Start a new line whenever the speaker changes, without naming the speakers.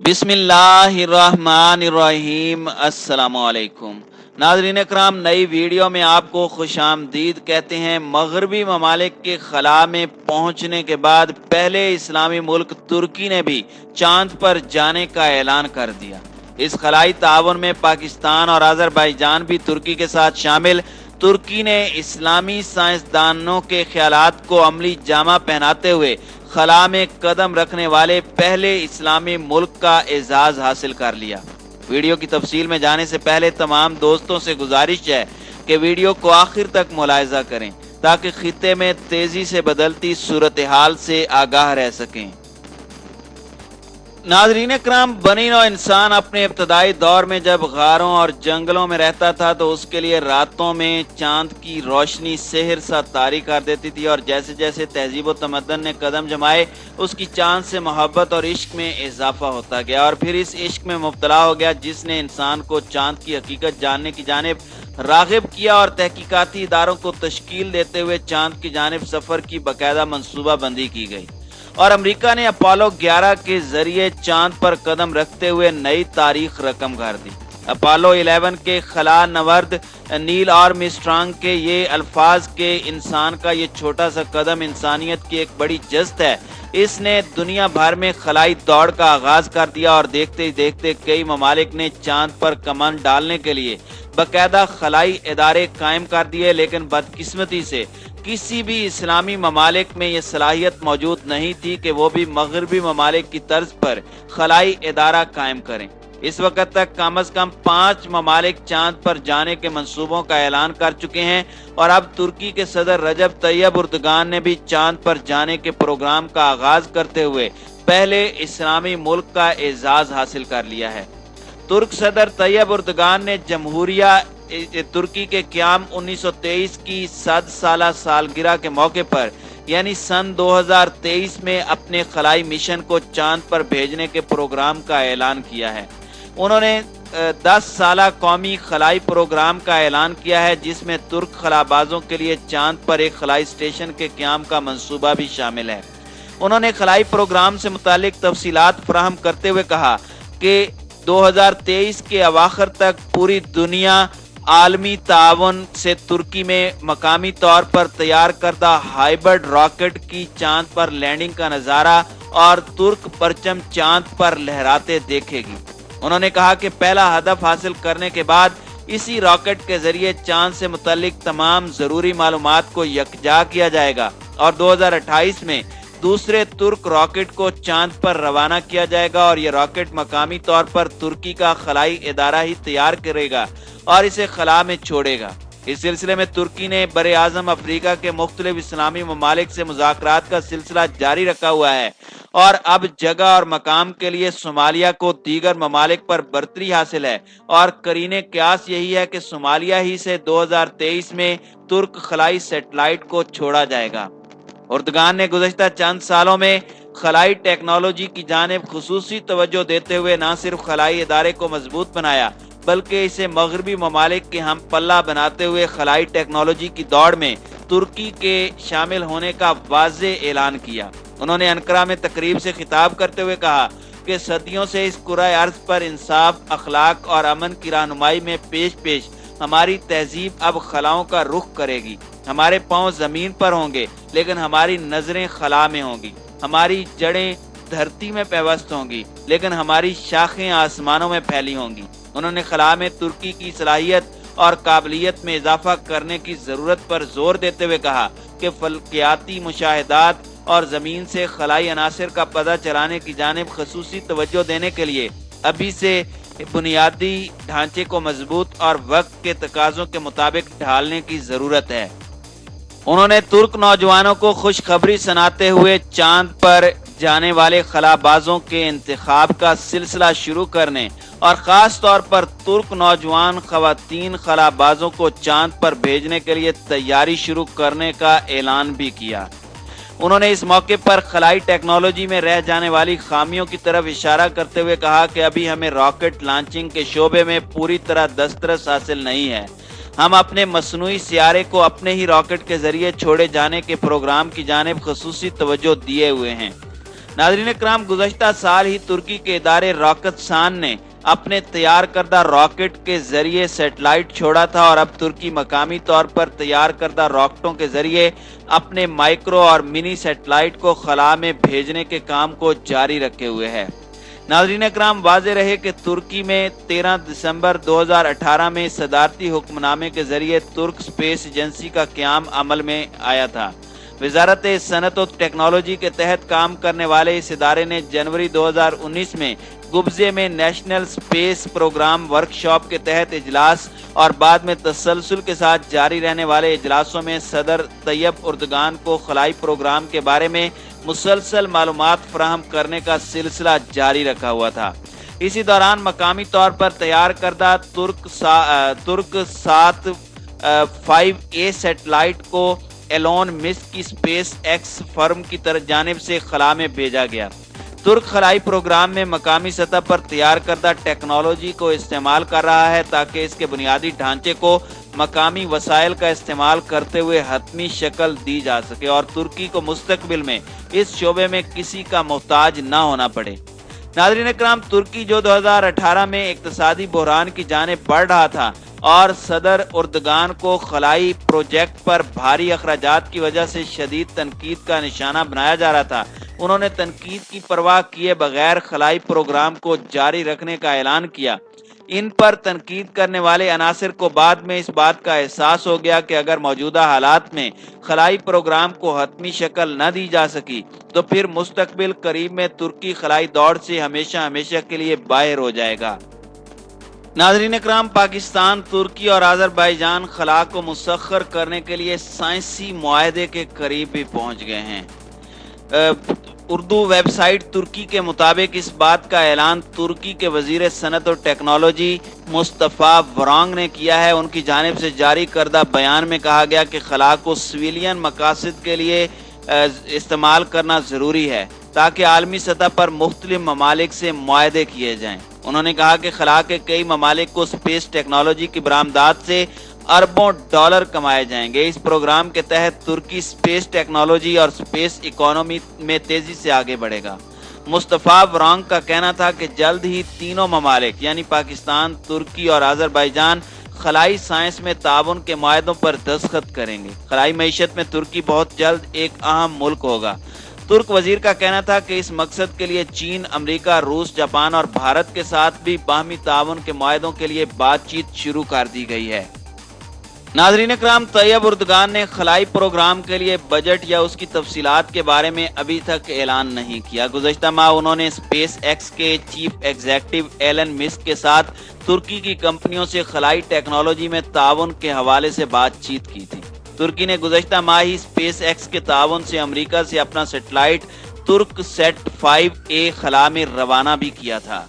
बिस्मिल्लाहिर्रहमानिर्रहीम। अस्सलामुअलैकुम नाज़रीन इकराम, नई वीडियो में आपको खुशामदीद कहते हैं। मगरबी ममालिक के खला में पहुंचने के बाद पहले इस्लामी मुल्क तुर्की ने भी चांद पर जाने का ऐलान कर दिया। इस खलाई ताउन में पाकिस्तान और अज़रबैजान भी तुर्की के साथ शामिल। तुर्की ने इस्लामी साइंसदानों के ख्यालात को अमली जामा पहनाते हुए खला में कदम रखने वाले पहले इस्लामी मुल्क का एजाज हासिल कर लिया। वीडियो की तफसील में जाने से पहले तमाम दोस्तों से गुजारिश है कि वीडियो को आखिर तक मुलाहिजा करें ताकि खित्ते में तेजी से बदलती सूरत हाल से आगाह रह सकें। नाज़रीन इकराम, बनी नौ इंसान अपने इब्तदाई दौर में जब गारों और जंगलों में रहता था तो उसके लिए रातों में चांद की रोशनी सेहर सा तारी कर देती थी, और जैसे जैसे तहजीब व तमद्दन ने कदम जमाए उसकी चांद से मोहब्बत और इश्क में इजाफा होता गया, और फिर इस इश्क में मुब्तला हो गया जिसने इंसान को चांद की हकीकत जानने की जानिब रागिब किया और तहकीकाती इदारों को तश्कील देते हुए चांद की जानिब सफ़र की बाकायदा मनसूबा बंदी की गई। और अमेरिका ने अपोलो 11 के जरिए चांद पर कदम रखते हुए नई तारीख रकम कर दी। अपोलो 11 के खला नवर्द नील आर्मस्ट्रांग के ये अल्फाज के इंसान का ये छोटा सा कदम इंसानियत की एक बड़ी जस्त है। इसने दुनिया भर में खलाई दौड़ का आगाज कर दिया और देखते ही देखते कई ममालिक ने चांद पर कमान डालने के लिए बाकायदा खलाई इदारे कायम कर दिए, लेकिन बदकिस्मती से किसी भी इस्लामी ममालिक में यह सलाहियत मौजूद नहीं थी कि वो भी मगरबी ममालिक की तर्ज पर खलाई इदारा कायम करें। इस वक्त तक कम अज कम 5 ममालिक चांद पर जाने के मंसूबों का ऐलान कर चुके हैं, और अब तुर्की के सदर रजब तैयब उर्दगान ने भी चांद पर जाने के प्रोग्राम का आगाज करते हुए पहले इस्लामी मुल्क का एजाज हासिल कर लिया है। तुर्क सदर तैयब उर्दगान ने जमहूरिया तुर्की के क़याम 1923 की 100 साला सालगिरह के मौके पर यानी सन 2023 में अपने खलाई मिशन को चांद पर भेजने के प्रोग्राम का ऐलान किया है। उन्होंने 10 साला कौमी खलाई प्रोग्राम का ऐलान किया है जिसमें तुर्क खलाबाजों के लिए चांद पर एक खलाई स्टेशन के क़याम का मंसूबा भी शामिल है। उन्होंने खलाई प्रोग्राम से मुतालिक तफसीलात फराहम करते हुए कहा कि 2023 के अवाखिर तक पूरी दुनिया आलमी तावन से तुर्की में मकामी तौर पर तैयार करदा हाइब्रिड रॉकेट की चांद पर लैंडिंग का नज़ारा और तुर्क परचम चांद पर लहराते देखेगी। उन्होंने कहा कि पहला हदफ हासिल करने के बाद इसी रॉकेट के जरिए चांद से मुतल्लिक तमाम ज़रूरी मालूमात को यकजा किया जाएगा, और 2028 में दूसरे तुर्क रॉकेट को चांद पर रवाना किया जाएगा, और यह रॉकेट मकामी तौर पर तुर्की का खलाई इदारा ही तैयार करेगा और इसे खला में छोड़ेगा। इस सिलसिले में तुर्की ने बरे आज़म अफ्रीका के मुख्तलिफ इस्लामी ममालिक से मुज़ाकरात का सिलसिला जारी रखा हुआ है, और अब जगह और मकाम के लिए सोमालिया को दीगर ममालिक पर बर्तरी हासिल है, और करीने क्यास यही है कि सोमालिया ही से 2023 में तुर्क खलाई सेटेलाइट को छोड़ा जाएगा। उर्दगान ने गुज़श्ता चंद सालों में खलाई टेक्नोलॉजी की जानिब खुसूसी तवज्जो देते हुए न सिर्फ खलाई इदारे को मजबूत बनाया बल्कि इसे मगरबी ममालिक के हम पल्ला बनाते हुए खलाई टेक्नोलॉजी की दौड़ में तुर्की के शामिल होने का वाज़े ऐलान किया। उन्होंने अंकारा में तकरीब से खिताब करते हुए कहा कि सदियों से इस कुराए अर्ज पर इंसाफ, अखलाक और अमन की रहनुमाई में पेश पेश हमारी तहजीब अब खलाओं का रुख करेगी। हमारे पांव जमीन पर होंगे लेकिन हमारी नजरें खला में होंगी, हमारी जड़ें धरती में पैवस्त होंगी लेकिन हमारी शाखें आसमानों में फैली होंगी। उन्होंने खला में तुर्की की सलाहियत और काबिलियत में इजाफा करने की जरूरत पर जोर देते हुए कहा कि फल्कियाती मुशाहिदात और जमीन से खलाई अनासर का पता चलाने की जानिब खसूसी तवज्जो देने के लिए अभी से बुनियादी ढांचे को मजबूत और वक्त के तकाजों के मुताबिक ढालने की जरूरत है। उन्होंने तुर्क नौजवानों को खुशखबरी सुनाते हुए चांद पर जाने वाले खलाबाजों के इंतखाब का सिलसिला शुरू करने और ख़ास तौर पर तुर्क नौजवान ख़वातीन खलाबाजों को चांद पर भेजने के लिए तैयारी शुरू करने का ऐलान भी किया। उन्होंने इस मौके पर खलाई टेक्नोलॉजी में रह जाने वाली खामियों की तरफ इशारा करते हुए कहा कि अभी हमें रॉकेट लॉन्चिंग के शोबे में पूरी तरह दस्तरस हासिल नहीं है। हम अपने मसनूई सियारे को अपने ही रॉकेट के जरिए छोड़े जाने के प्रोग्राम की जानिब खसूसी तवज्जो दिए हुए हैं। नाज़रीन इकराम, गुज़श्ता साल ही तुर्की के इदारे रॉकेटसान ने अपने तैयार करदा रॉकेट के जरिए सैटेलाइट छोड़ा था और अब तुर्की मकामी तौर पर तैयार करदा रॉकेटों के जरिए अपने माइक्रो और मिनी सैटेलाइट को खला में भेजने के काम को जारी रखे हुए है। नाज़रीन इकराम, वाज़ेह रहे कि तुर्की में 13 दिसंबर 2018 में सदारती हुक्मनामे के जरिए तुर्क स्पेस एजेंसी का क़याम अमल में आया था। वजारत सनत और टेक्नोलॉजी के तहत काम करने वाले इस इदारे ने जनवरी 2019 में गुब्जे में नेशनल स्पेस प्रोग्राम वर्कशॉप के तहत इजलास और बाद में तसलसल के साथ जारी रहने वाले इजलासों में सदर तैयब उर्दगान को खलाई प्रोग्राम के बारे में मुसलसल मालूमात फराहम करने का सिलसिला जारी रखा हुआ था। इसी दौरान मकामी तौर पर तैयार करदा तुर्क 5A सैटेलाइट को एलोन मस्क की स्पेस एक्स फर्म की तरफ जानिब से खला में भेजा गया। तुर्क खलाई प्रोग्राम में मकामी सतह पर तैयार करदा टेक्नोलॉजी को इस्तेमाल कर रहा है ताकि इसके बुनियादी ढांचे को मकामी वसाइल का इस्तेमाल करते हुए हतमी शक्ल दी जा सके और तुर्की को मुस्तकबिल में इस शोबे में किसी का मोहताज न होना पड़े। नाज़रीन इकराम, तुर्की जो 2018 में इक्तसादी बहरान की जानिब बढ़ रहा था और सदर उर्दगान को खलाई प्रोजेक्ट पर भारी अखराजात की वजह से शदीद तनकीद का निशाना बनाया जा रहा था, उन्होंने तनकीद की परवाह किए बगैर खलाई प्रोग्राम को जारी रखने का ऐलान किया। इन पर तनकीद करने वाले अनासिर को बाद में इस बात का एहसास हो गया कि अगर मौजूदा हालात में खलाई प्रोग्राम को हतमी शक्ल न दी जा सकी तो फिर मुस्तकबिल करीब में तुर्की खलाई दौड़ से हमेशा हमेशा के लिए बाहर हो जाएगा। नाज़रीन इकराम, पाकिस्तान, तुर्की और अज़रबैजान खला को मुसख्खर करने के लिए साइंसी मुआहदे के करीब भी पहुंच गए हैं। उर्दू वेबसाइट तुर्की के मुताबिक इस बात का ऐलान तुर्की के वजीर सनत और टेक्नोलॉजी मुस्तफ़ा वरांग ने किया है। उनकी जानिब से जारी करदा बयान में कहा गया कि खला को सिविलियन मकासद के लिए इस्तेमाल करना ज़रूरी है ताकि आलमी सतह पर मुख्तलिफ ममालिक से मुआहदे किए जाएं। उन्होंने कहा कि खला के कई ममालिक को स्पेस टेक्नोलॉजी की बरामदात से अरबों डॉलर कमाए जाएंगे। इस प्रोग्राम के तहत तुर्की स्पेस टेक्नोलॉजी और स्पेस इकोनॉमी में तेजी से आगे बढ़ेगा। मुस्तफ़ा वरांग का कहना था कि जल्द ही तीनों ममालिक यानी पाकिस्तान, तुर्की और अज़रबैजान खलाई साइंस में ताउन के मुआहदों पर दस्तखत करेंगे। खलाई मईशत में तुर्की बहुत जल्द एक अहम मुल्क होगा। तुर्क वजीर का कहना था कि इस मकसद के लिए चीन, अमेरिका, रूस, जापान और भारत के साथ भी बाहमी ताउन के मुआहदों के लिए बातचीत शुरू कर दी गई है। नाज़रीन इकराम, तैयब उर्दगान ने खलाई प्रोग्राम के लिए बजट या उसकी तफसीलात के बारे में अभी तक ऐलान नहीं किया। गुज़श्ता माह उन्होंने स्पेस एक्स के चीफ एग्जीक्यूटिव एलन मस्क के साथ तुर्की की कंपनियों से खलाई टेक्नोलॉजी में ताउन के हवाले से बातचीत की थी। तुर्की ने गुज़श्ता माह ही स्पेस एक्स के ताउन से अमेरिका से अपना सैटेलाइट तुर्क सेट 5A खला में रवाना भी किया था।